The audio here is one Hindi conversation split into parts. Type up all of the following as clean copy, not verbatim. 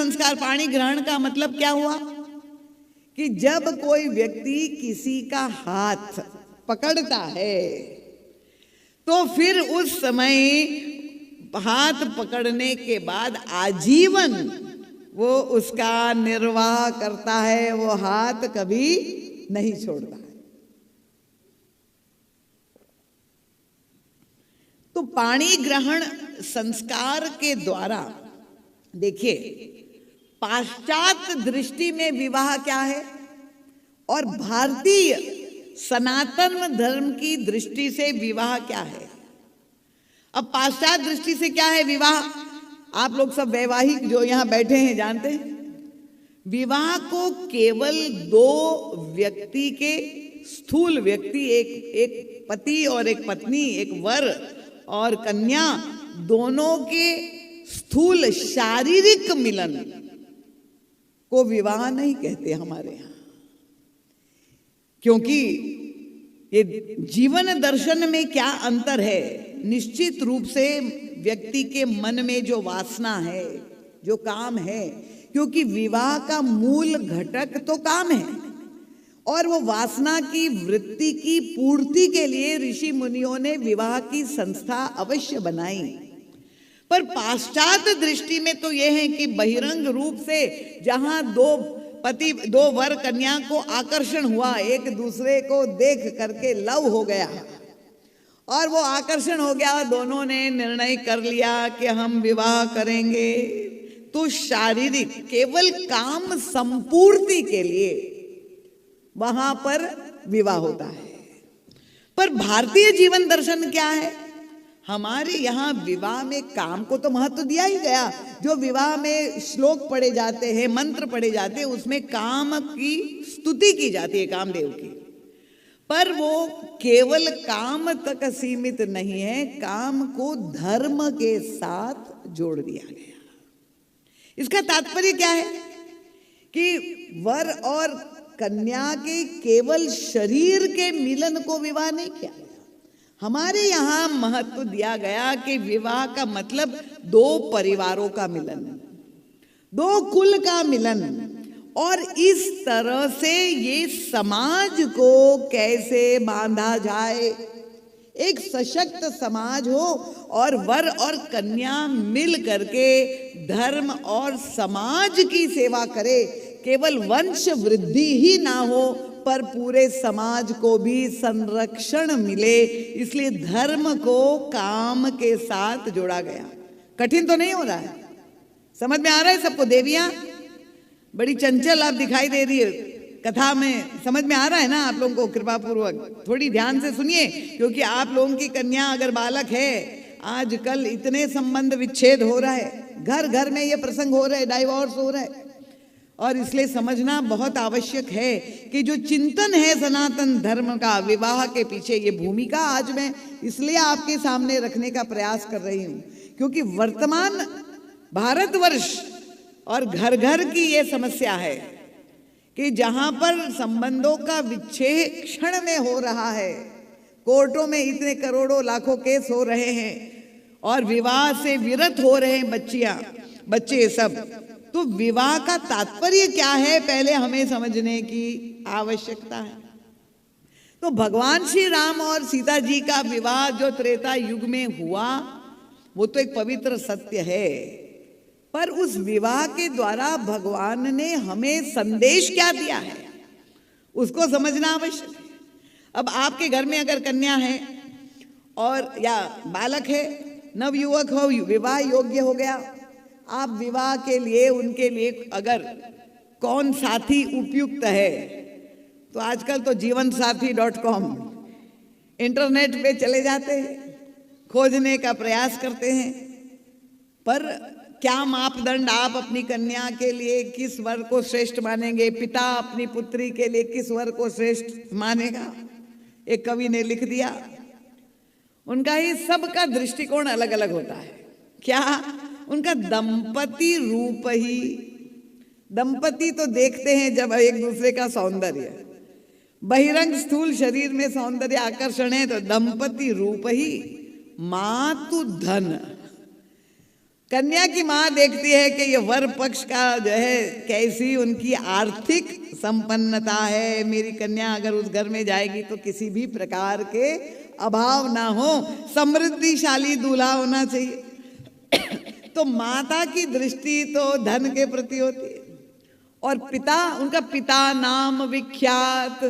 संस्कार, पाणी ग्रहण का मतलब क्या हुआ कि जब कोई व्यक्ति किसी का हाथ पकड़ता है तो फिर उस समय हाथ पकड़ने के बाद आजीवन वो उसका निर्वाह करता है, वो हाथ कभी नहीं छोड़ता है। तो पाणी ग्रहण संस्कार के द्वारा, देखिए, पाश्चात्य दृष्टि में विवाह क्या है और भारतीय सनातन धर्म की दृष्टि से विवाह क्या है। अब पाश्चात्य दृष्टि से क्या है विवाह, आप लोग सब वैवाहिक जो यहां बैठे हैं जानते हैं। विवाह को केवल दो व्यक्ति के, स्थूल व्यक्ति, एक पति और एक पत्नी, एक वर और कन्या, दोनों के स्थूल शारीरिक मिलन को विवाह नहीं कहते हमारे यहां, क्योंकि ये जीवन दर्शन में क्या अंतर है। निश्चित रूप से व्यक्ति के मन में जो वासना है, जो काम है, क्योंकि विवाह का मूल घटक तो काम है और वो वासना की वृत्ति की पूर्ति के लिए ऋषि मुनियों ने विवाह की संस्था अवश्य बनाई। पर पाश्चात्य दृष्टि में तो यह है कि बहिरंग रूप से जहां दो वर कन्या को आकर्षण हुआ, एक दूसरे को देख करके लव हो गया और वो आकर्षण हो गया, दोनों ने निर्णय कर लिया कि हम विवाह करेंगे, तो शारीरिक केवल काम संपूर्ति के लिए वहां पर विवाह होता है। पर भारतीय जीवन दर्शन क्या है, हमारे यहाँ विवाह में काम को तो महत्व दिया ही गया। जो विवाह में श्लोक पढ़े जाते हैं, मंत्र पढ़े जाते हैं, उसमें काम की स्तुति की जाती है, कामदेव की। पर वो केवल काम तक सीमित नहीं है, काम को धर्म के साथ जोड़ दिया गया। इसका तात्पर्य क्या है कि वर और कन्या के केवल शरीर के मिलन को विवाह नहीं किया गया। हमारे यहाँ महत्व दिया गया कि विवाह का मतलब दो परिवारों का मिलन, दो कुल का मिलन, और इस तरह से ये समाज को कैसे बांधा जाए, एक सशक्त समाज हो और वर और कन्या मिल करके धर्म और समाज की सेवा करे। केवल वंश वृद्धि ही ना हो पर पूरे समाज को भी संरक्षण मिले, इसलिए धर्म को काम के साथ जोड़ा गया। कठिन तो नहीं हो रहा है, समझ में आ रहा है सबको। देवियां बड़ी चंचल आप दिखाई दे रही है, कथा में समझ में आ रहा है ना आप लोगों को? कृपा पूर्वक थोड़ी ध्यान से सुनिए, क्योंकि आप लोगों की कन्या अगर बालक है, आजकल इतने संबंध विच्छेद हो रहा है, घर घर में ये प्रसंग हो रहे, डाइवोर्स हो रहा है, और इसलिए समझना बहुत आवश्यक है कि जो चिंतन है सनातन धर्म का, विवाह के पीछे ये भूमिका आज मैं इसलिए आपके सामने रखने का प्रयास कर रही हूँ, क्योंकि वर्तमान भारतवर्ष और घर घर की ये समस्या है कि जहां पर संबंधों का विच्छेद क्षण में हो रहा है, कोर्टों में इतने करोड़ों लाखों केस हो रहे हैं और विवाह से विरत हो रहे हैं बच्चे सब। तो विवाह का तात्पर्य क्या है, पहले हमें समझने की आवश्यकता है। तो भगवान श्री राम और सीता जी का विवाह जो त्रेता युग में हुआ, वो तो एक पवित्र सत्य है, पर उस विवाह के द्वारा भगवान ने हमें संदेश क्या दिया है, उसको समझना आवश्यक है। अब आपके घर में अगर कन्या है और या बालक है, नवयुवक हो, विवाह योग्य हो गया, आप विवाह के लिए उनके लिए अगर कौन साथी उपयुक्त है, तो आजकल तो जीवनसाथी.com इंटरनेट पे चले जाते हैं, खोजने का प्रयास करते हैं। पर क्या मापदंड आप अपनी कन्या के लिए किस वर को श्रेष्ठ मानेंगे, पिता अपनी पुत्री के लिए किस वर को श्रेष्ठ मानेगा? एक कवि ने लिख दिया, उनका ही सबका दृष्टिकोण अलग अलग होता है। क्या? उनका दंपति रूप ही, दंपति तो देखते हैं जब एक दूसरे का सौंदर्य, बहिरंग स्थूल शरीर में सौंदर्य आकर्षण है, तो दंपति रूप ही मातु धन। कन्या की माँ देखती है कि ये वर पक्ष का जो है कैसी उनकी आर्थिक संपन्नता है, मेरी कन्या अगर उस घर में जाएगी तो किसी भी प्रकार के अभाव ना हो, समृद्धिशाली दूल्हा होना चाहिए। तो माता की दृष्टि तो धन के प्रति होती है, और पिता, उनका पिता नाम विख्यात,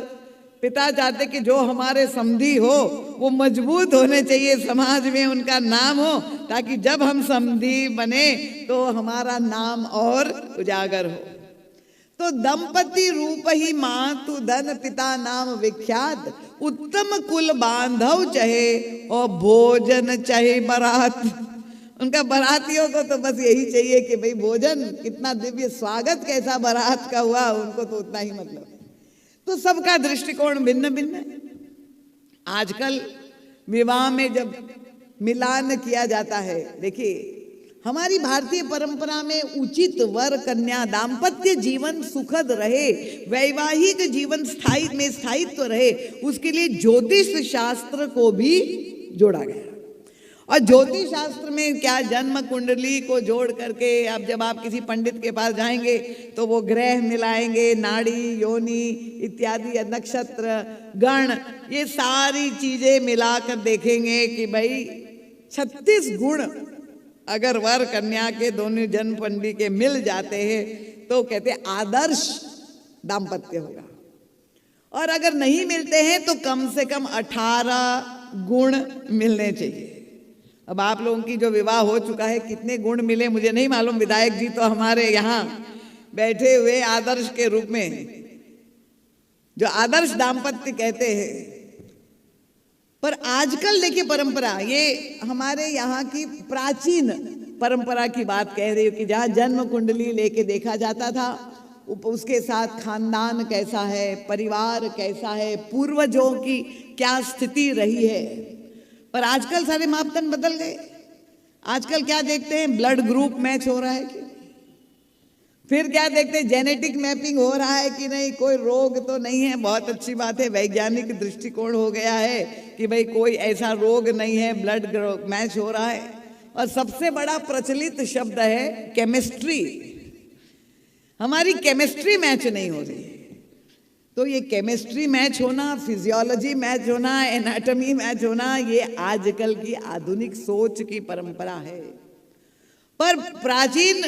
पिता चाहते कि जो हमारे समधी हो वो मजबूत होने चाहिए, समाज में उनका नाम हो, ताकि जब हम समधी बने तो हमारा नाम और उजागर हो। तो दंपति रूप ही मातु धन पिता नाम विख्यात, उत्तम कुल बांधव चहे और भोजन चाहे बारात। उनका बारातियों को तो बस यही चाहिए कि भाई भोजन, कितना दिव्य स्वागत, कैसा बारात का हुआ, उनको तो उतना ही मतलब है। तो सबका दृष्टिकोण भिन्न भिन्न है। आजकल विवाह में जब मिलान किया जाता है, देखिए हमारी भारतीय परंपरा में उचित वर कन्या, दाम्पत्य जीवन सुखद रहे, वैवाहिक जीवन स्थायित्व रहे, उसके लिए ज्योतिष शास्त्र को भी जोड़ा गया। और ज्योतिष शास्त्र में क्या, जन्म कुंडली को जोड़ करके, अब जब आप किसी पंडित के पास जाएंगे तो वो ग्रह मिलाएंगे, नाड़ी, योनि इत्यादि, नक्षत्र, गण, ये सारी चीजें मिलाकर देखेंगे कि भाई 36 गुण अगर वर कन्या के दोनों जन्म कुंडली के मिल जाते हैं तो कहते हैं आदर्श दाम्पत्य होगा। और अगर नहीं मिलते हैं तो कम से कम 18 गुण मिलने चाहिए। अब आप लोगों की जो विवाह हो चुका है, कितने गुण मिले मुझे नहीं मालूम, विधायक जी तो हमारे यहाँ बैठे हुए आदर्श के रूप में, जो आदर्श दाम्पत्य कहते हैं। पर आजकल देखिए परंपरा, ये हमारे यहाँ की प्राचीन परंपरा की बात कह रही हूँ कि जहाँ जन्म कुंडली लेके देखा जाता था, उसके साथ खानदान कैसा है, परिवार कैसा है, पूर्वजों की क्या स्थिति रही है। पर आजकल सारे मापदंड बदल गए। आजकल क्या देखते हैं, ब्लड ग्रुप मैच हो रहा है कि, फिर क्या देखते हैं, जेनेटिक मैपिंग हो रहा है कि नहीं, कोई रोग तो नहीं है। बहुत अच्छी बात है, वैज्ञानिक दृष्टिकोण हो गया है कि भाई कोई ऐसा रोग नहीं है, ब्लड मैच हो रहा है। और सबसे बड़ा प्रचलित शब्द है केमिस्ट्री। हमारी केमिस्ट्री मैच नहीं हो रही है। तो ये केमिस्ट्री मैच होना, फिजियोलॉजी मैच होना, एनाटॉमी मैच होना, ये आजकल की आधुनिक सोच की परंपरा है। पर प्राचीन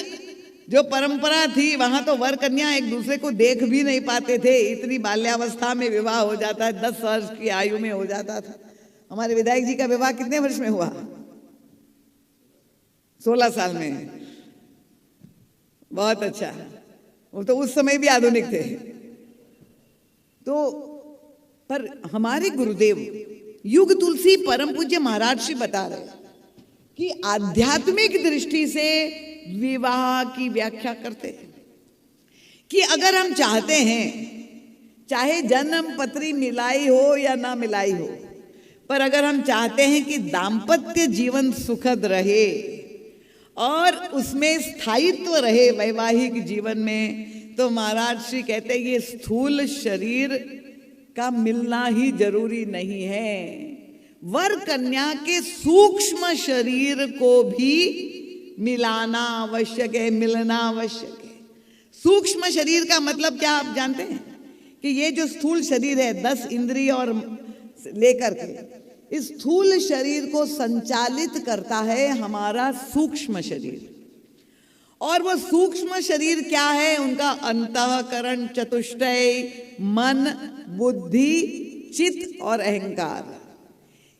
जो परंपरा थी, वहां तो वर कन्या एक दूसरे को देख भी नहीं पाते थे, इतनी बाल्यावस्था में विवाह हो जाता है, 10 वर्ष की आयु में हो जाता था। हमारे विधायक जी का विवाह कितने वर्ष में हुआ? 16 साल में। बहुत अच्छा, वो तो उस समय भी आधुनिक थे। तो पर हमारे गुरुदेव युग तुलसी परम पूज्य महाराज श्री बता रहे कि आध्यात्मिक दृष्टि से विवाह की व्याख्या करते हैं कि अगर हम चाहते हैं, चाहे जन्म पत्री मिलाई हो या ना मिलाई हो, पर अगर हम चाहते हैं कि दाम्पत्य जीवन सुखद रहे और उसमें स्थायित्व रहे वैवाहिक जीवन में, तो महाराज श्री कहते हैं ये स्थूल शरीर का मिलना ही जरूरी नहीं है, वर कन्या के सूक्ष्म शरीर को भी मिलाना आवश्यक है, मिलना आवश्यक है। सूक्ष्म शरीर का मतलब क्या आप जानते हैं? कि ये जो स्थूल शरीर है, 10 इंद्रिय और लेकर के, इस स्थूल शरीर को संचालित करता है हमारा सूक्ष्म शरीर। और वो सूक्ष्म शरीर क्या है? उनका अंतःकरण चतुष्टय, मन, बुद्धि, चित्त और अहंकार,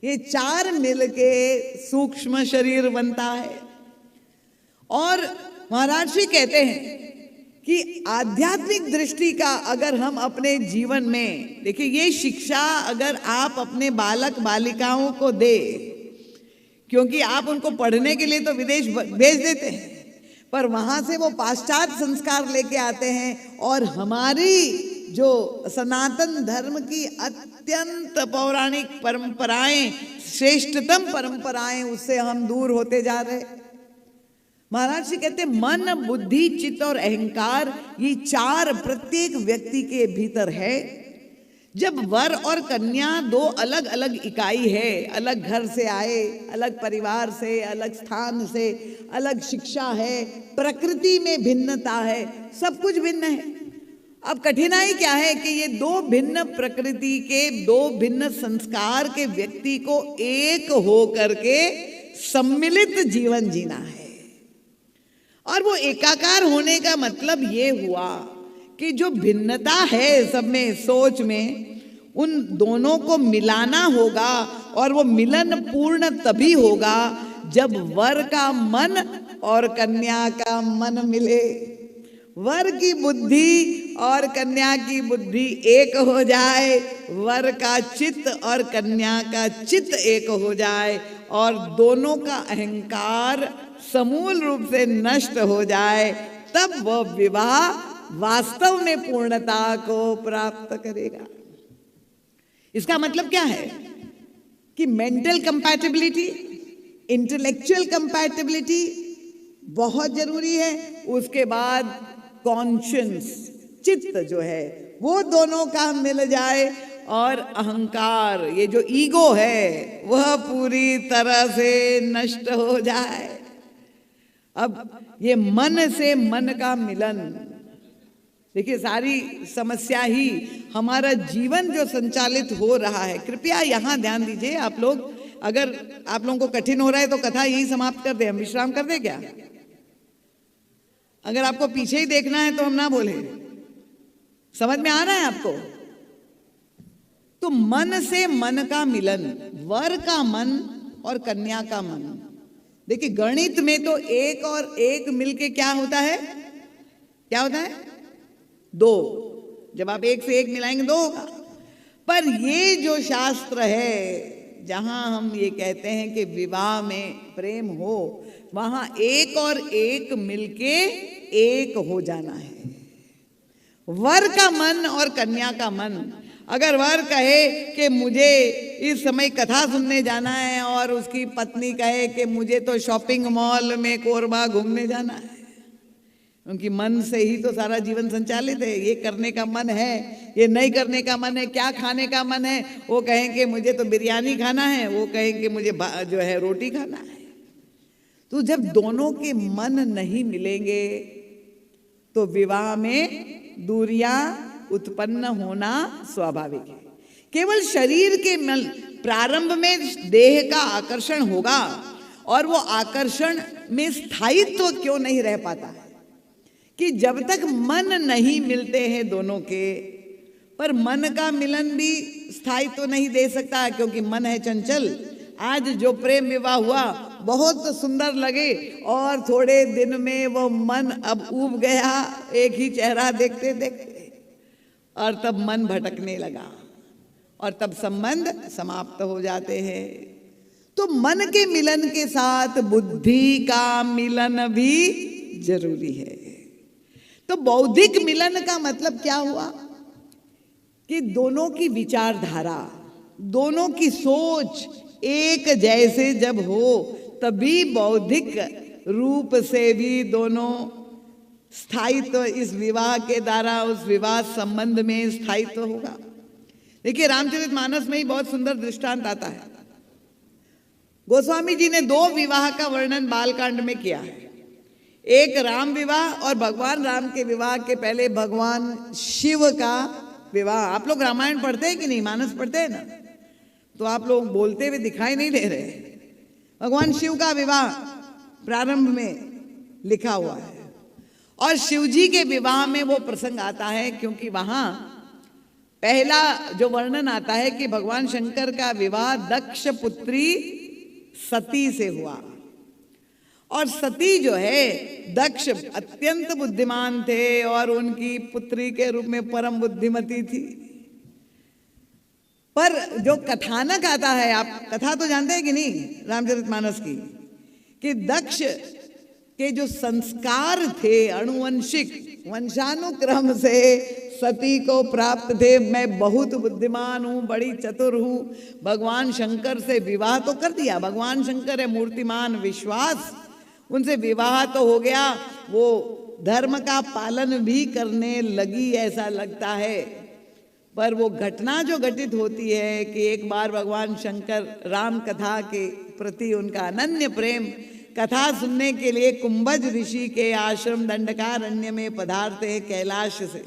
ये 4 मिलके सूक्ष्म शरीर बनता है। और महाराज जी कहते हैं कि आध्यात्मिक दृष्टि का अगर हम अपने जीवन में, देखिए ये शिक्षा अगर आप अपने बालक बालिकाओं को दे, क्योंकि आप उनको पढ़ने के लिए तो विदेश भेज देते हैं, पर वहां से वो पाश्चात्य संस्कार लेके आते हैं, और हमारी जो सनातन धर्म की अत्यंत पौराणिक परंपराएं, श्रेष्ठतम परंपराएं, उससे हम दूर होते जा रहे। महाराज जी कहते हैं मन, बुद्धि, चित्त और अहंकार, ये 4 प्रत्येक व्यक्ति के भीतर है। जब वर और कन्या दो अलग अलग इकाई है, अलग घर से आए, अलग परिवार से, अलग स्थान से, अलग शिक्षा है, प्रकृति में भिन्नता है, सब कुछ भिन्न है। अब कठिनाई क्या है कि ये दो भिन्न प्रकृति के, दो भिन्न संस्कार के व्यक्ति को एक हो करके सम्मिलित जीवन जीना है। और वो एकाकार होने का मतलब ये हुआ कि जो भिन्नता है सब में, सोच में, उन दोनों को मिलाना होगा। और वो मिलन पूर्ण तभी होगा जब वर का मन और कन्या का मन मिले, वर की बुद्धि और कन्या की बुद्धि एक हो जाए, वर का चित्त और कन्या का चित्त एक हो जाए, और दोनों का अहंकार समूल रूप से नष्ट हो जाए, तब वह विवाह वास्तव में पूर्णता को प्राप्त करेगा। इसका मतलब क्या है कि मेंटल कंपैटिबिलिटी, इंटेलेक्चुअल कंपैटिबिलिटी बहुत जरूरी है। उसके बाद कॉन्शियंस, चित्त जो है वो दोनों का मिल जाए, और अहंकार, ये जो ईगो है, वह पूरी तरह से नष्ट हो जाए। अब ये मन से मन का मिलन, देखिए सारी समस्या ही हमारा जीवन जो संचालित हो रहा है। कृपया यहाँ ध्यान दीजिए आप लोग, अगर आप लोगों को कठिन हो रहा है तो कथा यही समाप्त कर दे, हम विश्राम कर दे क्या? अगर आपको पीछे ही देखना है तो हम ना बोले, समझ में आ रहा है आपको? तो मन से मन का मिलन, वर का मन और कन्या का मन। देखिए गणित में तो एक और एक मिलके क्या होता है? क्या होता है? दो। जब आप एक से एक मिलाएंगे दो होगा। पर ये जो शास्त्र है जहां हम ये कहते हैं कि विवाह में प्रेम हो, वहां एक और एक मिलके एक हो जाना है। वर का मन और कन्या का मन। अगर वर कहे कि मुझे इस समय कथा सुनने जाना है, और उसकी पत्नी कहे कि मुझे तो शॉपिंग मॉल में कोरबा घूमने जाना है, उनकी मन से ही तो सारा जीवन संचालित है। ये करने का मन है, ये नहीं करने का मन है, क्या खाने का मन है, वो कहेंगे मुझे तो बिरयानी खाना है, वो कहेंगे मुझे जो है रोटी खाना है। तो जब दोनों के मन नहीं मिलेंगे तो विवाह में दूरियां उत्पन्न होना स्वाभाविक है। केवल शरीर के प्रारंभ में देह का आकर्षण होगा, और वो आकर्षण में स्थायित्व क्यों नहीं रह पाता है कि जब तक मन नहीं मिलते हैं दोनों के, पर मन का मिलन भी स्थायित्व नहीं दे सकता, क्योंकि मन है चंचल। आज जो प्रेम विवाह हुआ बहुत सुंदर लगे, और थोड़े दिन में वो मन अब ऊब गया एक ही चेहरा देखते देखते, और तब मन भटकने लगा, और तब संबंध समाप्त हो जाते हैं। तो मन के मिलन के साथ बुद्धि का मिलन भी जरूरी है। तो बौद्धिक मिलन का मतलब क्या हुआ कि दोनों की विचारधारा, दोनों की सोच एक जैसे जब हो, तभी बौद्धिक रूप से भी दोनों स्थायित्व, इस विवाह के द्वारा उस विवाह संबंध में स्थायित्व होगा। देखिए रामचरितमानस में ही बहुत सुंदर दृष्टांत आता है। गोस्वामी जी ने दो विवाह का वर्णन बालकांड में किया है। एक राम विवाह, और भगवान राम के विवाह के पहले भगवान शिव का विवाह। आप लोग रामायण पढ़ते हैं कि नहीं? मानस पढ़ते हैं ना? तो आप लोग बोलते हुए दिखाई नहीं दे रहे। भगवान शिव का विवाह प्रारंभ में लिखा हुआ है, और शिव जी के विवाह में वो प्रसंग आता है, क्योंकि वहां पहला जो वर्णन आता है कि भगवान शंकर का विवाह दक्ष पुत्री सती से हुआ। और सती जो है, दक्ष अत्यंत बुद्धिमान थे, और उनकी पुत्री के रूप में परम बुद्धिमती थी। पर जो कथानक आता है, आप कथा तो जानते हैं कि नहीं रामचरितमानस की, कि दक्ष के जो संस्कार थे अनुवंशिक, वंशानुक्रम से सती को प्राप्त थे। मैं बहुत बुद्धिमान हूँ, बड़ी चतुर हूँ, भगवान शंकर से विवाह तो कर दिया। भगवान शंकर है मूर्तिमान, विश्वास, उनसे विवाह तो हो गया। वो धर्म का पालन भी करने लगी, ऐसा लगता है। पर वो घटना जो घटित होती है कि एक बार भगवान शंकर राम कथा के प्रति उनका अनन्य प्रेम, कथा सुनने के लिए कुंभज ऋषि के आश्रम दंडकारण्य में पधारते हैं कैलाश से,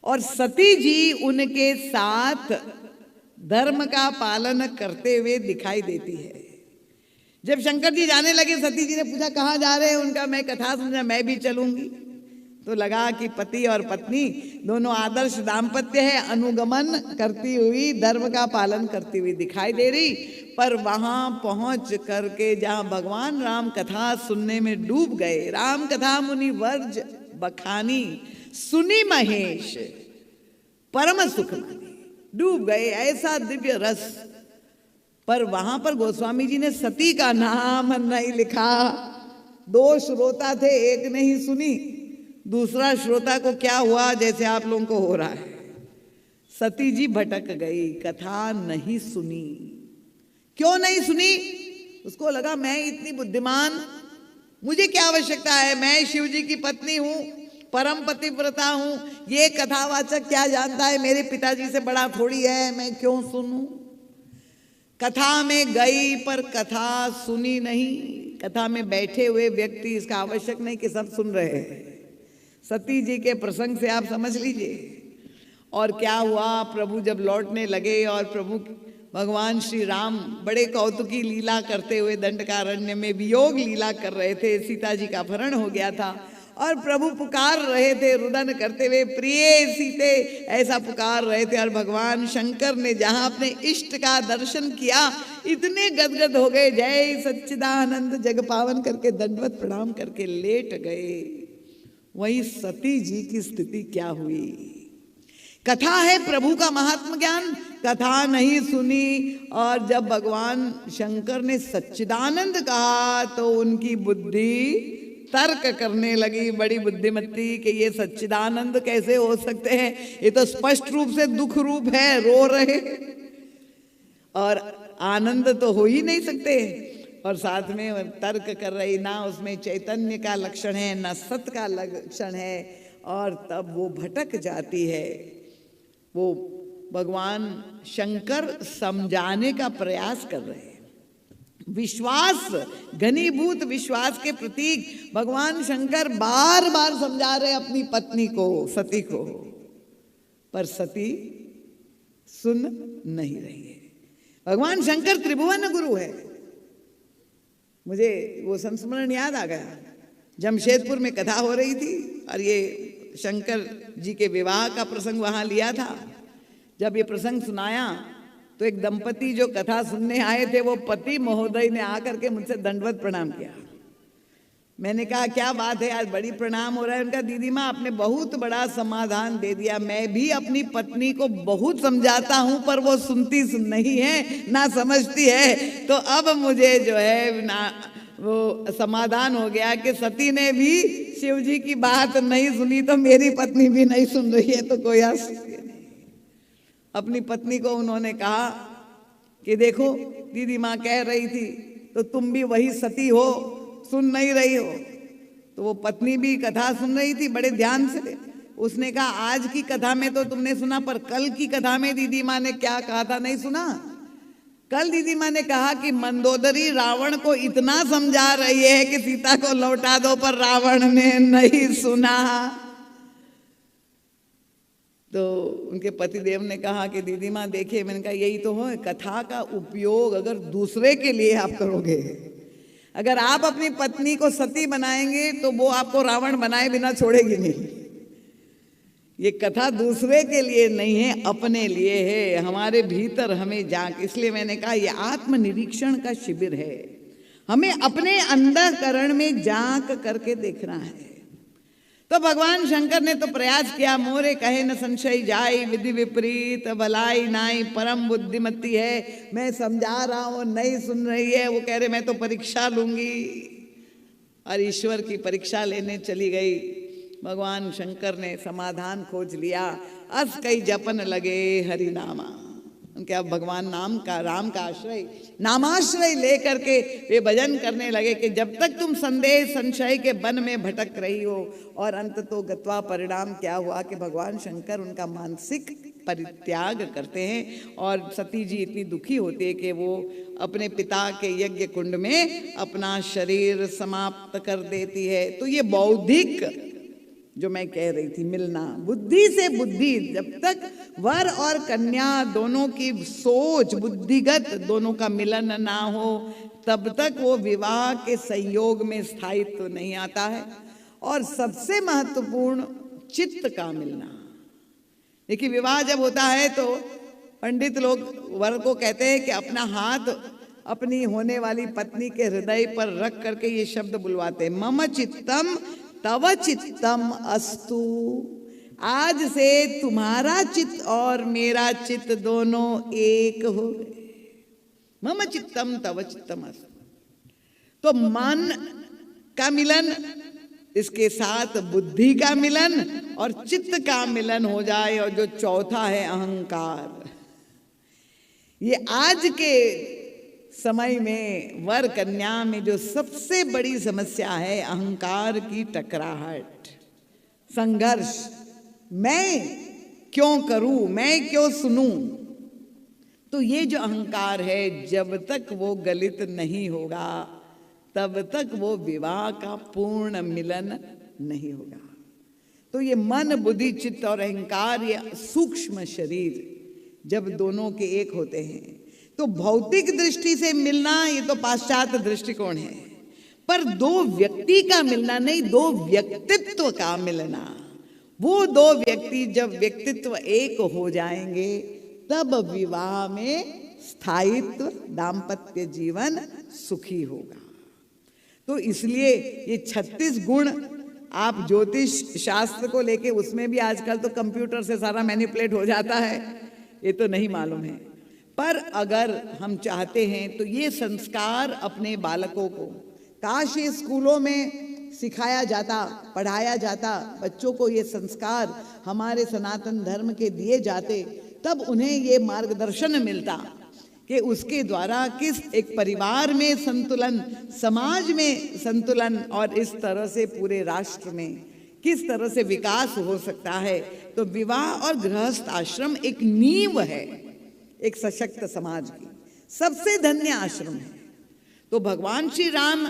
और सती जी उनके साथ धर्म का पालन करते हुए दिखाई देती है। जब शंकर जी जाने लगे, सती जी ने पूछा कहाँ जा रहे हैं? उनका मैं कथा सुनना, मैं भी चलूंगी। तो लगा कि पति और पत्नी दोनों आदर्श दाम्पत्य है, अनुगमन करती हुई धर्म का पालन करती हुई दिखाई दे रही। पर वहां पहुंच करके जहां भगवान राम कथा सुनने में डूब गए, राम कथा मुनि वर्ज बखानी सुनी महेश परम सुख मानी, डूब गए, ऐसा दिव्य रस। पर वहां पर गोस्वामी जी ने सती का नाम नहीं लिखा। दो श्रोता थे, एक ने ही सुनी, दूसरा श्रोता को क्या हुआ जैसे आप लोगों को हो रहा है, सती जी भटक गई, कथा नहीं सुनी। क्यों नहीं सुनी? उसको लगा मैं इतनी बुद्धिमान, मुझे क्या आवश्यकता है, मैं शिव जी की पत्नी हूं, परम पतिव्रता हूं, ये कथावाचक क्या जानता है, मेरे पिताजी से बड़ा थोड़ी है, मैं क्यों सुनूं। कथा में गई पर कथा सुनी नहीं। कथा में बैठे हुए व्यक्ति, इसका आवश्यक नहीं कि सब सुन रहे हैं। सती जी के प्रसंग से आप समझ लीजिए। और क्या हुआ, प्रभु जब लौटने लगे और प्रभु भगवान श्री राम बड़े कौतुकी लीला करते हुए दंडकारण्य में वियोग लीला कर रहे थे, सीता जी का अपहरण हो गया था और प्रभु पुकार रहे थे रुदन करते हुए, प्रिय सीते, ऐसा पुकार रहे थे। और भगवान शंकर ने जहां अपने इष्ट का दर्शन किया, इतने गदगद हो गए, जय सच्चिदानंद जग पावन करके दंडवत प्रणाम करके लेट गए। वही सती जी की स्थिति क्या हुई। कथा है प्रभु का महात्म ज्ञान, कथा नहीं सुनी। और जब भगवान शंकर ने सच्चिदानंद कहा तो उनकी बुद्धि तर्क करने लगी, बड़ी बुद्धिमती, कि ये सच्चिदानंद कैसे हो सकते हैं, ये तो स्पष्ट रूप से दुख रूप है, रो रहे और आनंद तो हो ही नहीं सकते। और साथ में तर्क कर रही, ना उसमें चैतन्य का लक्षण है, ना सत का लक्षण है। और तब वो भटक जाती है। वो भगवान शंकर समझाने का प्रयास कर रहे हैं। विश्वास, घनीभूत विश्वास के प्रतीक भगवान शंकर बार बार समझा रहे अपनी पत्नी को, सती को, पर सती सुन नहीं रही है। भगवान शंकर त्रिभुवन गुरु है। मुझे वो संस्मरण याद आ गया, जमशेदपुर में कथा हो रही थी और ये शंकर जी के विवाह का प्रसंग वहां लिया था। जब ये प्रसंग सुनाया तो एक दंपति जो कथा सुनने आए थे, वो पति महोदय ने आकर के मुझसे दंडवत प्रणाम किया। मैंने कहा क्या बात है, आज बड़ी प्रणाम हो रहा है। उनका दीदी माँ आपने बहुत बड़ा समाधान दे दिया। मैं भी अपनी पत्नी को बहुत समझाता हूँ पर वो सुनती नहीं है, ना समझती है। तो अब मुझे जो है ना वो समाधान हो गया कि सती ने भी शिव जी की बात नहीं सुनी तो मेरी पत्नी भी नहीं सुन रही है, तो कोई आश्चर्य नहीं। अपनी पत्नी को उन्होंने कहा कि देखो दीदी माँ कह रही थी तो तुम भी वही सती हो, सुन नहीं रही हो। तो वो पत्नी भी कथा सुन रही थी बड़े ध्यान से। उसने कहा आज की कथा में तो तुमने सुना, पर कल की कथा में दीदी माँ ने क्या कहा था नहीं सुना? कल दीदी माँ ने कहा कि मंदोदरी रावण को इतना समझा रही है कि सीता को लौटा दो, पर रावण ने नहीं सुना। तो उनके पतिदेव ने कहा कि दीदी माँ देखिए, मैंने कहा यही तो हो, कथा का उपयोग अगर दूसरे के लिए आप करोगे, अगर आप अपनी पत्नी को सती बनाएंगे तो वो आपको रावण बनाए बिना छोड़ेगी नहीं। ये कथा दूसरे के लिए नहीं है, अपने लिए है, हमारे भीतर हमें झांक। इसलिए मैंने कहा ये आत्मनिरीक्षण का शिविर है, हमें अपने अंतःकरण में झांक करके देखना है। तो भगवान शंकर ने तो प्रयास किया, मोरे कहे न संशय जाई, विधि विपरीत भलाई नाई, परम बुद्धिमती है। मैं समझा रहा हूँ नहीं सुन रही है। वो कह रहे मैं तो परीक्षा लूंगी, और ईश्वर की परीक्षा लेने चली गई। भगवान शंकर ने समाधान खोज लिया। अस कई जपन लगे हरि नामा, उनके अब भगवान नाम का, राम का आश्रय, नामाश्रय लेकर के वे भजन करने लगे कि जब तक तुम संदेह संशय के वन में भटक रही हो। और अंत तो गत्वा परिणाम क्या हुआ कि भगवान शंकर उनका मानसिक परित्याग करते हैं। और सती जी इतनी दुखी होती है कि वो अपने पिता के यज्ञ कुंड में अपना शरीर समाप्त कर देती है। तो ये बौद्धिक जो मैं कह रही थी, मिलना बुद्धि से बुद्धि, जब तक वर और कन्या दोनों की सोच बुद्धिगत दोनों का मिलन ना हो तब तक वो विवाह के संयोग में स्थायित्व नहीं आता है। और सबसे महत्वपूर्ण चित्त का मिलना। देखिए विवाह जब होता है तो पंडित लोग वर को कहते हैं कि अपना हाथ अपनी होने वाली पत्नी के हृदय पर रख करके ये शब्द बुलवाते हैं, मम चित्तम तव चित्तम अस्तु। आज से तुम्हारा चित्त और मेरा चित्त दोनों एक हो गए। मम चित्तम तव चित्तम अस्तु। तो मन का मिलन, इसके साथ बुद्धि का मिलन और चित्त का मिलन हो जाए। और जो चौथा है अहंकार, ये आज के समय में वर कन्या में जो सबसे बड़ी समस्या है, अहंकार की टकराहट, संघर्ष। मैं क्यों करूं, मैं क्यों सुनूं। तो ये जो अहंकार है, जब तक वो गलित नहीं होगा तब तक वो विवाह का पूर्ण मिलन नहीं होगा। तो ये मन, बुद्धि, चित्त और अहंकार, ये सूक्ष्म शरीर जब दोनों के एक होते हैं तो भौतिक दृष्टि से मिलना ये तो पाश्चात्य दृष्टिकोण है, पर दो व्यक्ति का मिलना नहीं, दो व्यक्तित्व का मिलना। वो दो व्यक्ति जब व्यक्तित्व एक हो जाएंगे तब विवाह में स्थायित्व, दाम्पत्य जीवन सुखी होगा। तो इसलिए ये 36 गुण आप ज्योतिष शास्त्र को लेके, उसमें भी आजकल तो कंप्यूटर से सारा मैनिपुलेट हो जाता है, ये तो नहीं मालूम है। पर अगर हम चाहते हैं तो ये संस्कार अपने बालकों को, काश ये स्कूलों में सिखाया जाता, पढ़ाया जाता, बच्चों को ये संस्कार हमारे सनातन धर्म के दिए जाते, तब उन्हें ये मार्गदर्शन मिलता कि उसके द्वारा किस एक परिवार में संतुलन, समाज में संतुलन और इस तरह से पूरे राष्ट्र में किस तरह से विकास हो सकता है। तो विवाह और गृहस्थ आश्रम एक नींव है एक सशक्त समाज की, सबसे धन्य आश्रम है। तो भगवान श्री राम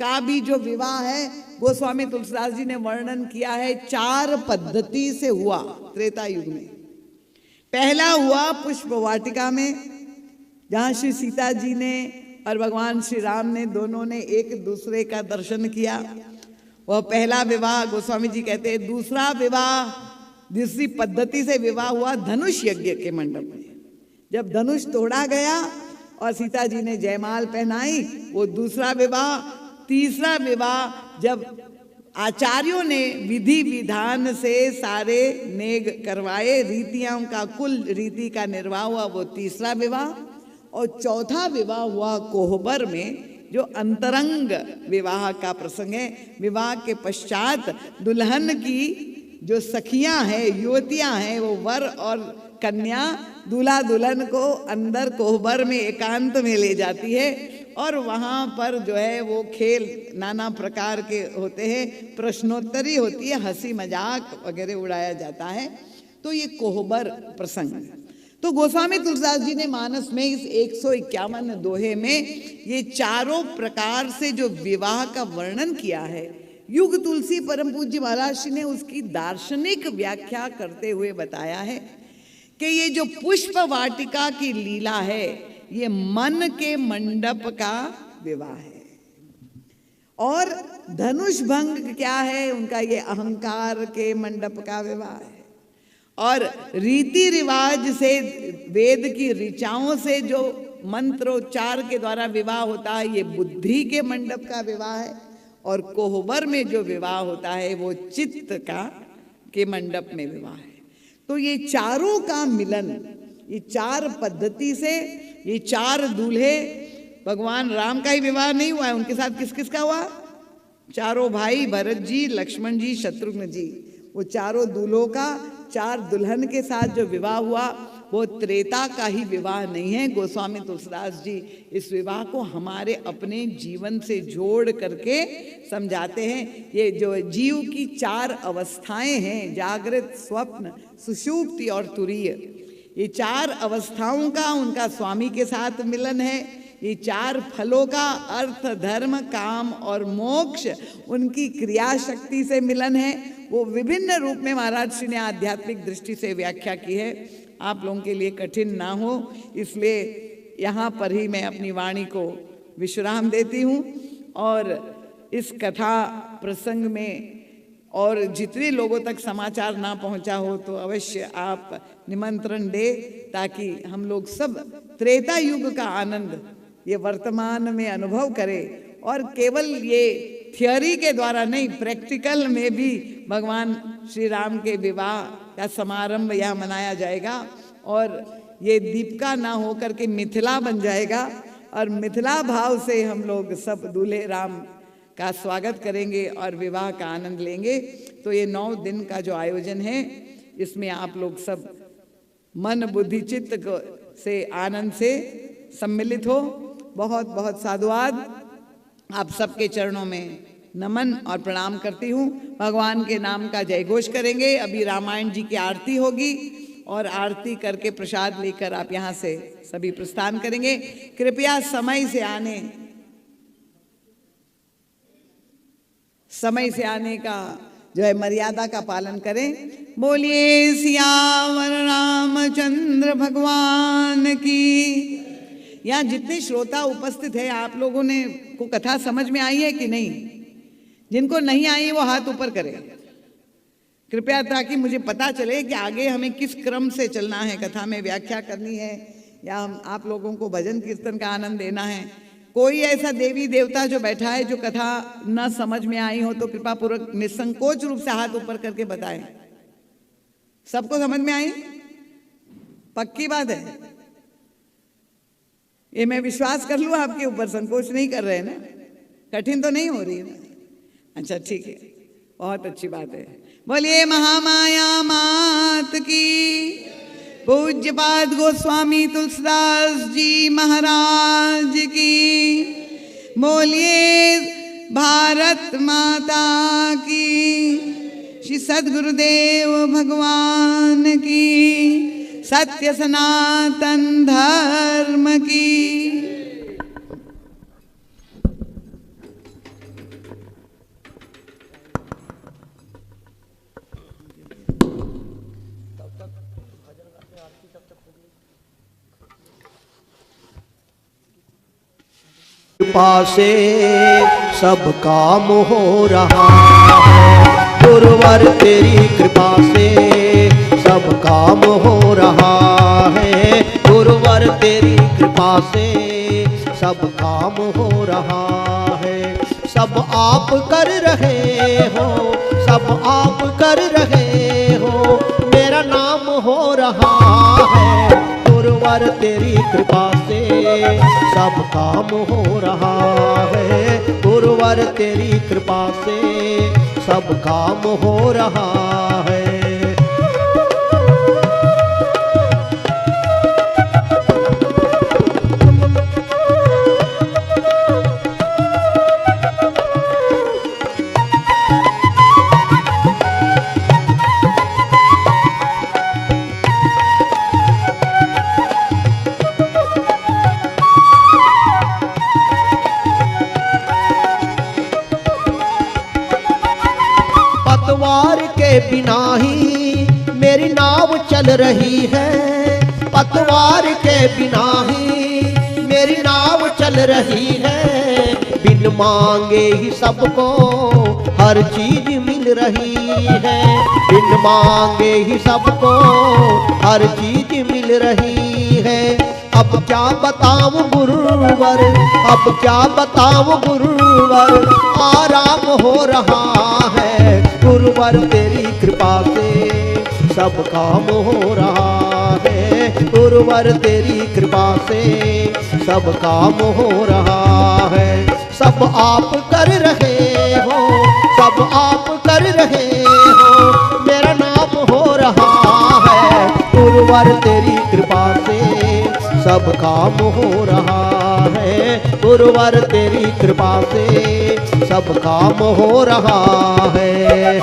का भी जो विवाह है, गोस्वामी तुलसीदास जी ने वर्णन किया है 4 पद्धति से हुआ त्रेता युग में। पहला हुआ पुष्प वाटिका में, जहाँ श्री सीता जी ने और भगवान श्री राम ने दोनों ने एक दूसरे का दर्शन किया, वह पहला विवाह गोस्वामी जी कहते हैं। दूसरा विवाह, दूसरी पद्धति से विवाह हुआ धनुष यज्ञ के मंडप में, जब धनुष तोड़ा गया और सीता जी ने जयमाल पहनाई, वो दूसरा विवाह। तीसरा विवाह जब आचार्यों ने विधि विधान से सारे नेग करवाए, रीतियों का कुल रीति का निर्वाह हुआ, वो तीसरा विवाह। और चौथा विवाह हुआ कोहबर में, जो अंतरंग विवाह का प्रसंग है। विवाह के पश्चात दुल्हन की जो सखियां हैं, युवतियां हैं, वो वर और कन्या दूल्हा दुल्हन को अंदर कोहबर में एकांत में ले जाती है और वहाँ पर जो है वो खेल नाना प्रकार के होते हैं, प्रश्नोत्तरी होती है, हंसी मजाक वगैरह उड़ाया जाता है। तो ये कोहबर प्रसंग है। तो गोस्वामी तुलसीदास जी ने मानस में इस 151 दोहे में ये चारों प्रकार से जो विवाह का वर्णन किया है, युग तुलसी परम पूज्य महाराज जी ने उसकी दार्शनिक व्याख्या करते हुए बताया है कि ये जो पुष्प वाटिका की लीला है, ये मन के मंडप का विवाह है। और धनुष भंग क्या है उनका, ये अहंकार के मंडप का विवाह है। और रीति रिवाज से, वेद की ऋचाओं से जो मंत्रोच्चार के द्वारा विवाह होता है, ये बुद्धि के मंडप का विवाह है। और कोहबर में जो विवाह होता है वो चित्त का के मंडप में विवाह है। तो ये चारों का मिलन, ये 4 पद्धति से, ये 4 दूल्हे, भगवान राम का ही विवाह नहीं हुआ है, उनके साथ किस किस का हुआ? चारों भाई, भरत जी, लक्ष्मण जी, शत्रुघ्न जी, वो चारों दूल्हों का 4 दुल्हन के साथ जो विवाह हुआ, वो त्रेता का ही विवाह नहीं है। गोस्वामी तुलसीदास जी इस विवाह को हमारे अपने जीवन से जोड़ करके समझाते हैं। ये जो जीव की 4 अवस्थाएं हैं, जागृत, स्वप्न, सुषुप्ति और तुरीय, ये 4 अवस्थाओं का उनका स्वामी के साथ मिलन है। ये 4 फलों का अर्थ, धर्म, काम और मोक्ष उनकी क्रिया शक्ति से मिलन है। वो विभिन्न रूप में महाराज श्री ने आध्यात्मिक दृष्टि से व्याख्या की है। आप लोगों के लिए कठिन ना हो इसलिए यहाँ पर ही मैं अपनी वाणी को विश्राम देती हूँ। और इस कथा प्रसंग में और जितने लोगों तक समाचार ना पहुँचा हो तो अवश्य आप निमंत्रण दे, ताकि हम लोग सब त्रेता युग का आनंद ये वर्तमान में अनुभव करें। और केवल ये थियोरी के द्वारा नहीं, प्रैक्टिकल में भी भगवान श्री राम के विवाह का समारंभ यहाँ मनाया जाएगा। और ये दीपिका ना होकर के मिथिला बन जाएगा और मिथिला भाव से हम लोग सब दूल्हे राम का स्वागत करेंगे और विवाह का आनंद लेंगे। तो ये 9 दिन का जो आयोजन है, इसमें आप लोग सब मन बुद्धि चित्त से आनंद से सम्मिलित हो। बहुत बहुत साधुवाद। आप सबके चरणों में नमन और प्रणाम करती हूँ। भगवान के नाम का जय घोष करेंगे। अभी रामायण जी की आरती होगी और आरती करके प्रसाद लेकर आप यहाँ से सभी प्रस्थान करेंगे। कृपया समय से आने का जो है मर्यादा का पालन करें। बोलिए सियावर रामचंद्र भगवान की। यहाँ जितने श्रोता उपस्थित है, आप लोगों ने को कथा समझ में आई है कि नहीं? जिनको नहीं आई वो हाथ ऊपर करें कृपया, ताकि मुझे पता चले कि आगे हमें किस क्रम से चलना है। कथा में व्याख्या करनी है या आप लोगों को भजन कीर्तन का आनंद देना है। कोई ऐसा देवी देवता जो बैठा है जो कथा न समझ में आई हो तो कृपा पूर्वक निसंकोच रूप से हाथ ऊपर करके बताएं। सबको समझ में आई? पक्की बात है? ये मैं विश्वास कर लूँ आपके ऊपर, संकोच नहीं कर रहे हैं ना? कठिन तो नहीं हो रही है ना? अच्छा ठीक है, बहुत अच्छी बात है। बोलिए महामाया मात की। पूज्यपाद गोस्वामी तुलसीदास जी महाराज की। बोलिए भारत माता की। श्री सद्गुरुदेव भगवान की। सत्य सनातन धर्म की। कृपा से सब काम हो रहा है। गुरुवर तेरी कृपा से सब काम हो रहा है। गुरुवर तेरी कृपा से सब काम हो रहा है। सब आप कर रहे हो, सब आप कर रहे हो, मेरा नाम हो रहा है। गुरुवर तेरी कृपा से सब काम हो रहा है। गुरुवर तेरी कृपा से सब काम हो रहा है। बिना ही मेरी नाव चल रही है। पतवार के बिना ही मेरी नाव चल रही है। बिन मांगे ही सबको हर चीज मिल रही है। बिन मांगे ही सबको हर चीज मिल रही है। अब क्या बताऊं गुरुवर, अब क्या बताऊं गुरुवर, आराम हो रहा है। गुरुवर तेरी कृपा से सब काम हो रहा है। गुरुवर तेरी कृपा से सब काम हो रहा है। सब आप कर रहे हो, सब आप कर रहे हो, मेरा नाम हो रहा है। गुरुवर तेरी कृपा से सब काम हो रहा है। गुरुवर तेरी कृपा से सब काम हो रहा है।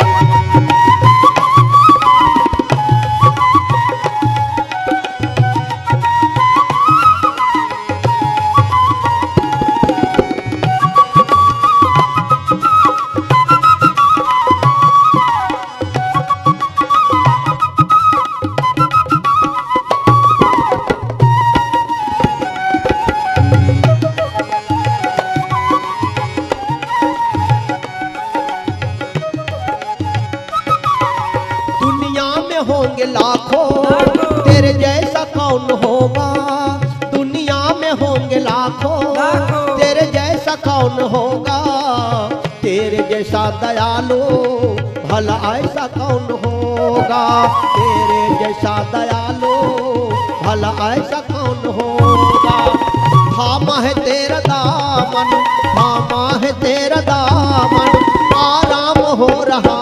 दुनिया में होंगे लाखों, तेरे जैसा कौन होगा। दुनिया में होंगे लाखों, तेरे जैसा कौन होगा। तेरे जैसा दयालु भला ऐसा कौन होगा। तेरे जैसा दयालु भला ऐसा कौन होगा। थामा है तेरा दामन, थामा है तेरा दामन, आराम हो रहा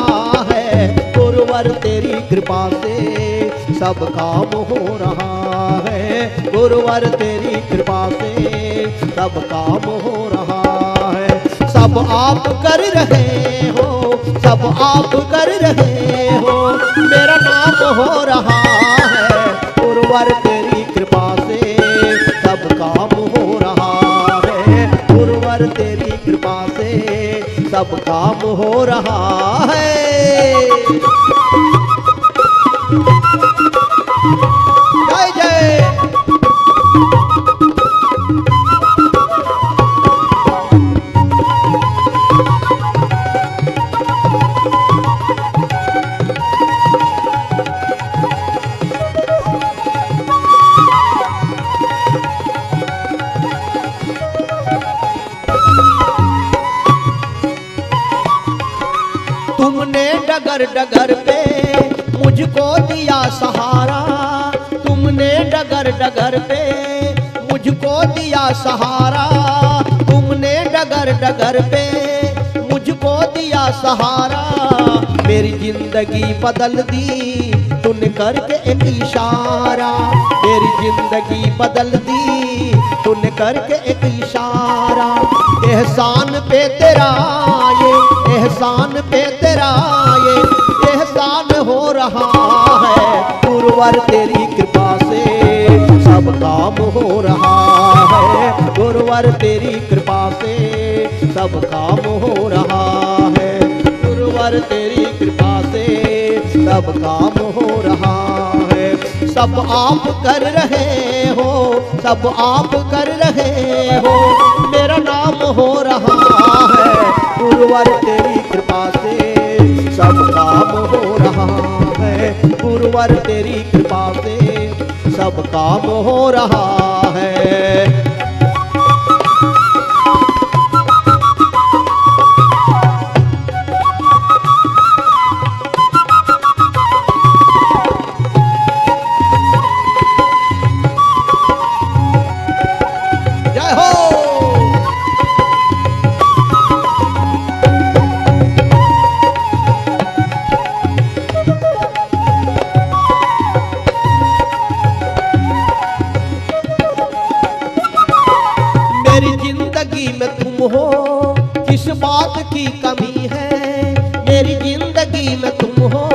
है। गुरुवर तेरी कृपा से सब काम हो रहा है। गुरुवर तेरी कृपा से सब काम हो रहा है। सब आप कर रहे हो, सब आप कर रहे हो, मेरा नाम हो रहा है। गुरुवर तेरी कृपा से सब काम हो रहा है। गुरुवर तेरी कृपा से सब काम हो रहा है। जय जय। तुमने डगर डगर पे मुझको दिया सहारा। तुमने डगर डगर पे मुझको दिया सहारा। तुमने डगर डगर पे मुझको दिया सहारा। मेरी जिंदगी बदल दी तूने करके एक इशारा। मेरी जिंदगी बदल दी तूने करके एक इशारा। एहसान पे तेरा ये, एहसान पे तेरा ये एहसान हो रहा है। गुरुवर तेरी कृपा से सब काम हो रहा है। गुरुवर तेरी कृपा से सब काम हो रहा है। गुरुवर तेरी कृपा से सब काम हो रहा है। सब आप कर रहे हो, सब आप कर रहे हो, मेरा नाम हो रहा है। गुरुवर तेरी कृपा से सब काम हो रहा है। गुरुवर तेरी कृपा से सब काम हो रहा है। जय हो। मेरी जिंदगी में तुम हो, किस बात की कमी है। मेरी जिंदगी में तुम हो,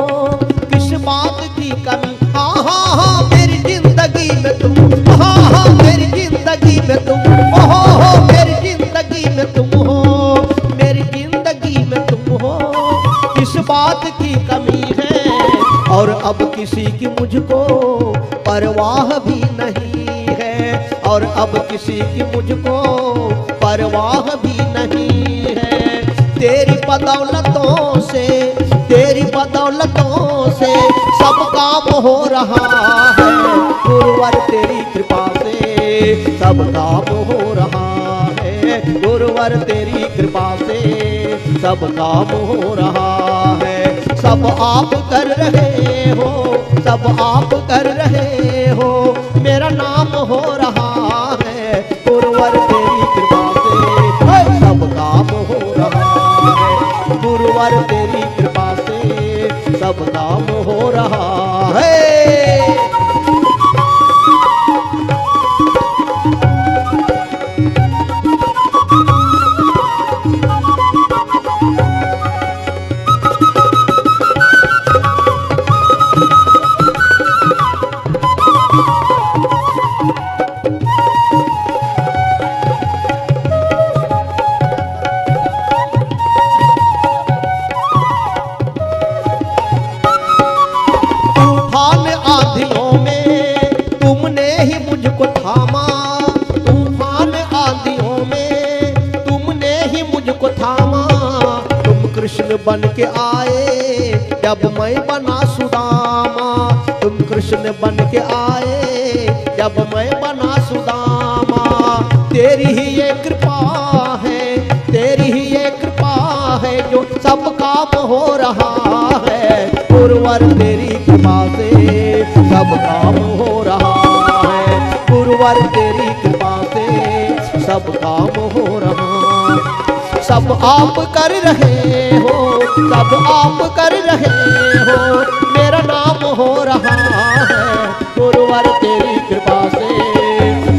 किस बात की कमी। हाँ हाँ हाँ मेरी जिंदगी में तुम, हाँ हाँ मेरी जिंदगी में तुम, हो मेरी जिंदगी में तुम हो। मेरी जिंदगी में तुम हो, किस बात की कमी है। और अब किसी की मुझको परवाह भी नहीं है। और अब किसी की मुझको परवाह भी नहीं है। तेरी बदौलतों से, तेरी बदौलतों से सब काम हो रहा है। गुरुवर तेरी कृपा से सब काम हो रहा है। गुरुवर तेरी कृपा से सब काम हो रहा है। सब आप कर रहे हो, सब आप कर रहे हो, मेरा नाम हो रहा है। गुरुवर तेरी कृपा से सब काम हो रहा है। गुरुवर तेरी कृपा से सब काम हो रहा है। थामा, तूफान आंधियों में तुमने ही मुझको थामा। तुम कृष्ण बन के आए जब मैं बना सुदामा, तुम कृष्ण बन के आए जब मैं बना सुदामा। तेरी ही ये कृपा है, तेरी ही ये कृपा है जो सब काम हो रहा है। गुरुवर तेरी कृपा से सब काम हो रहा है, गुरुवर तेरी कृपा से सब काम हो रहा है। सब आप कर रहे हो, सब आप कर रहे हो, मेरा नाम हो रहा है। गुरुवर तेरी कृपा से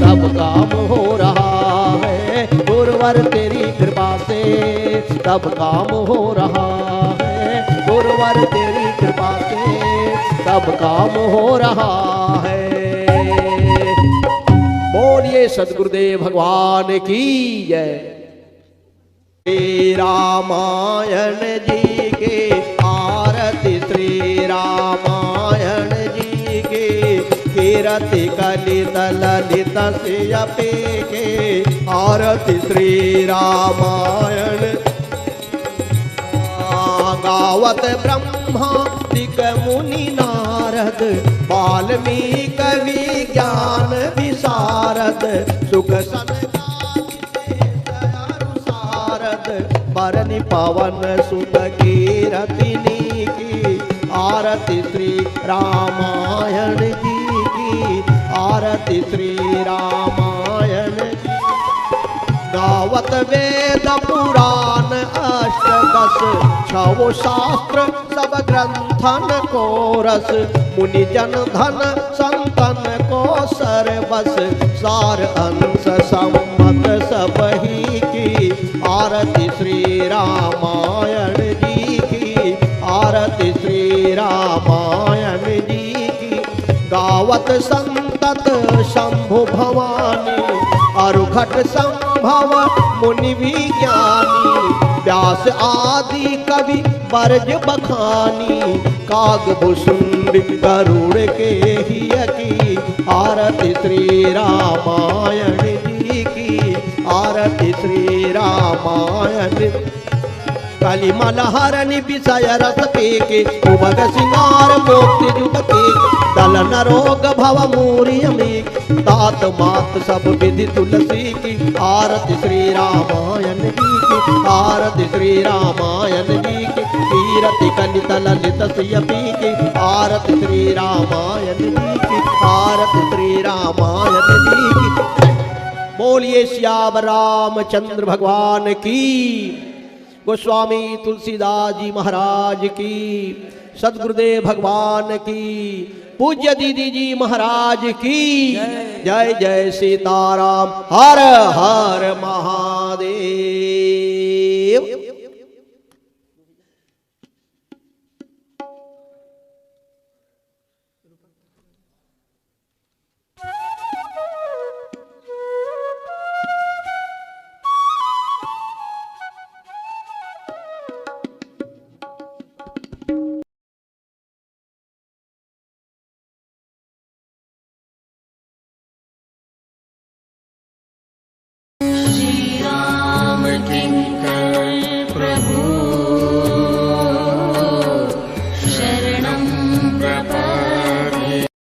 सब काम हो रहा है, गुरुवर तेरी कृपा से सब काम हो रहा है, गुरुवर तेरी कृपा से सब काम हो रहा है। बोलिए सद्गुरुदेव भगवान की जय। श्री रामायण जी के आरती, श्री रामायण जी के कीरति कलित ललित सियपे के आरती। श्री रामायण गावत ब्रह्मादिक मुनि नारद, वाल्मीकि विज्ञान विशारद, सुख बरनि पवन सुत कीरतिनी की आरती। श्री रामायण जी की आरती, श्री रामायण जी। गावत वेद पुराण अष्टदश, छवो शास्त्र सब ग्रंथन को रस, मुनि जन धन संतन को सरबस, सार अंश सम्मत सब ही की आरती। श्री रामायण जी की आरती, श्री रामायण जी की। गावत संतत शंभु भवानी, अरुघट संभव मुनि विज्ञानी, व्यास आदि कवि बरज बखानी, कागभूषुंड गरुड़ के हिय की आरती। श्री रामायण जी की आरती, श्री रामायण। कलिमल हरण विषय रस के उभग सिंगार मोक्ति जुगते, दलन रोग भव मूर्य में, तात मात सब विधि तुलसी की आरती। श्री रामायण जी की आरती, श्री रामायण जी की कीरति कलित ललित सियपी की आरती। श्री रामायण जी की आरती, श्री रामायण जी की। बोलिए श्याम रामचंद्र भगवान की, गोस्वामी तुलसीदास जी महाराज की, सद्गुरुदेव भगवान की, पूज्य दीदी जी महाराज की जय। जय सीताराम, हर हर महादेव।